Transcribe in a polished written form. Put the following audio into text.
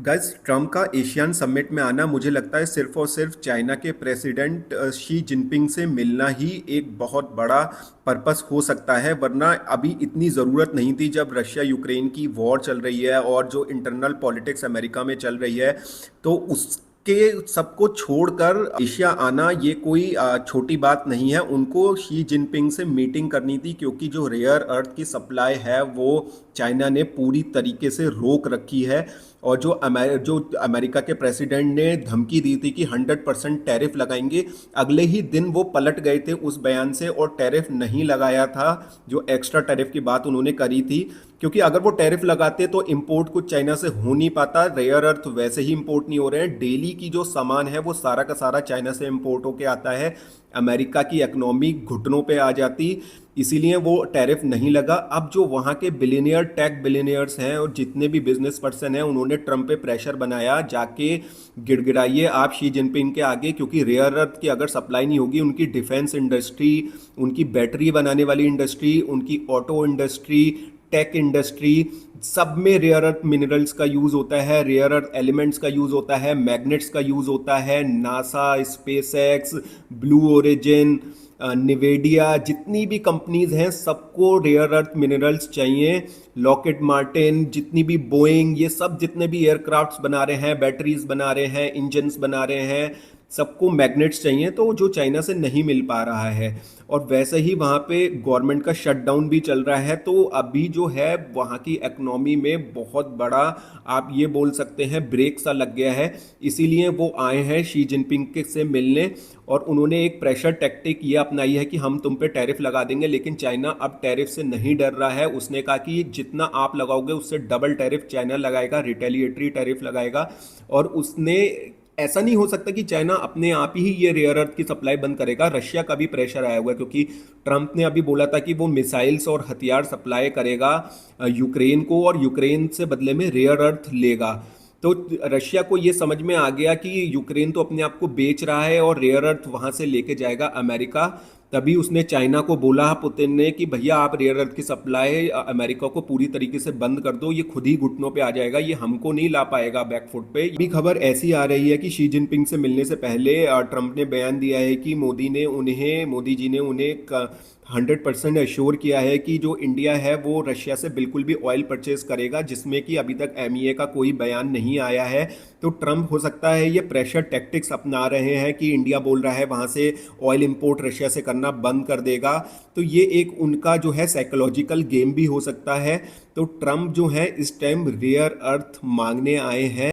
Guys, Trump का Asian summit में आना मुझे लगता है सिर्फ और सिर्फ चाइना के प्रेसिडेंट शी जिनपिंग से मिलना ही एक बहुत बड़ा पर्पस हो सकता है। वरना अभी इतनी ज़रूरत नहीं थी जब रशिया यूक्रेन की वॉर चल रही है और जो इंटरनल पॉलिटिक्स अमेरिका में चल रही है, तो उसके सबको छोड़कर एशिया आना ये कोई छोटी बात नहीं है। उनको शी जिनपिंग से मीटिंग करनी थी क्योंकि जो रेयर अर्थ की सप्लाई है वो चाइना ने पूरी तरीके से रोक रखी है। और जो अमेरिका के प्रेसिडेंट ने धमकी दी थी कि 100% टैरिफ लगाएंगे, अगले ही दिन वो पलट गए थे उस बयान से और टैरिफ नहीं लगाया था। जो एक्स्ट्रा टैरिफ की बात उन्होंने करी थी, क्योंकि अगर वो टैरिफ लगाते तो इंपोर्ट कुछ चाइना से हो नहीं पाता। रेयर अर्थ वैसे ही इंपोर्ट नहीं हो रहे हैं, डेली की जो सामान है वो सारा का सारा चाइना से इंपोर्ट होके आता है। अमेरिका की इकोनॉमी घुटनों पे आ जाती, इसीलिए वो टैरिफ नहीं लगा। अब जो वहाँ के बिलियनियर टेक बिलियनियर्स हैं और जितने भी बिजनेस पर्सन हैं, उन्होंने ट्रम्प पे प्रेशर बनाया, जाके गिड़गिड़ाइए आप शी जिनपिंग के आगे, क्योंकि रेयर अर्थ की अगर सप्लाई नहीं होगी, उनकी डिफेंस इंडस्ट्री, उनकी बैटरी बनाने वाली इंडस्ट्री, उनकी ऑटो इंडस्ट्री, टेक इंडस्ट्री, सब में रेयर अर्थ मिनरल्स का यूज़ होता है, रेयर अर्थ एलिमेंट्स का यूज़ होता है, मैग्नेट्स का यूज़ होता है। नासा, स्पेसएक्स, ब्लू ओरिजिन, निवेडिया, जितनी भी कंपनीज हैं सबको रेयर अर्थ मिनरल्स चाहिए। लॉकहीड मार्टिन, जितनी भी बोइंग, ये सब जितने भी एयरक्राफ्ट्स बना रहे हैं, बैटरीज बना रहे हैं, इंजन्स बना रहे हैं, सबको मैग्नेट्स चाहिए, तो जो चाइना से नहीं मिल पा रहा है। और वैसे ही वहाँ पे गवर्नमेंट का शटडाउन भी चल रहा है, तो अभी जो है वहाँ की इकोनॉमी में बहुत बड़ा, आप ये बोल सकते हैं, ब्रेक सा लग गया है। इसीलिए वो आए हैं शी जिनपिंग के से मिलने, और उन्होंने एक प्रेशर टैक्टिक ये अपनाई है कि हम तुम पे टैरिफ लगा देंगे। लेकिन चाइना अब टैरिफ से नहीं डर रहा है। उसने कहा कि जितना आप लगाओगे उससे डबल टैरिफ चाइना लगाएगा, रिटेलिएटरी टैरिफ लगाएगा। और उसने, ऐसा नहीं हो सकता कि चाइना अपने आप ही ये रेयर अर्थ की सप्लाई बंद करेगा। रशिया का भी प्रेशर आया हुआ है, क्योंकि ट्रंप ने अभी बोला था कि वो मिसाइल्स और हथियार सप्लाई करेगा यूक्रेन को, और यूक्रेन से बदले में रेयर अर्थ लेगा। तो रशिया को ये समझ में आ गया कि यूक्रेन तो अपने आप को बेच रहा है और रेयर अर्थ वहां से लेके जाएगा अमेरिका। तभी उसने चाइना को बोला, पुतिन ने, कि भैया आप रेयर अर्थ की सप्लाई अमेरिका को पूरी तरीके से बंद कर दो, ये खुद ही घुटनों पे आ जाएगा, ये हमको नहीं ला पाएगा बैकफुट पे। भी खबर ऐसी आ रही है कि शी जिनपिंग से मिलने से पहले ट्रंप ने बयान दिया है कि मोदी जी ने उन्हें 100% एश्योर किया है कि जो इंडिया है वो रशिया से बिल्कुल भी ऑयल परचेज करेगा, जिसमें कि अभी तक एमईए का कोई बयान नहीं आया है। तो ट्रंप हो सकता है ये प्रेशर टैक्टिक्स अपना रहे हैं कि इंडिया बोल रहा है वहाँ से ऑयल इंपोर्ट रशिया से करना बंद कर देगा। तो ये एक उनका जो है साइकोलॉजिकल गेम भी हो सकता है। तो ट्रंप जो है इस टाइम रेयर अर्थ मांगने आए हैं।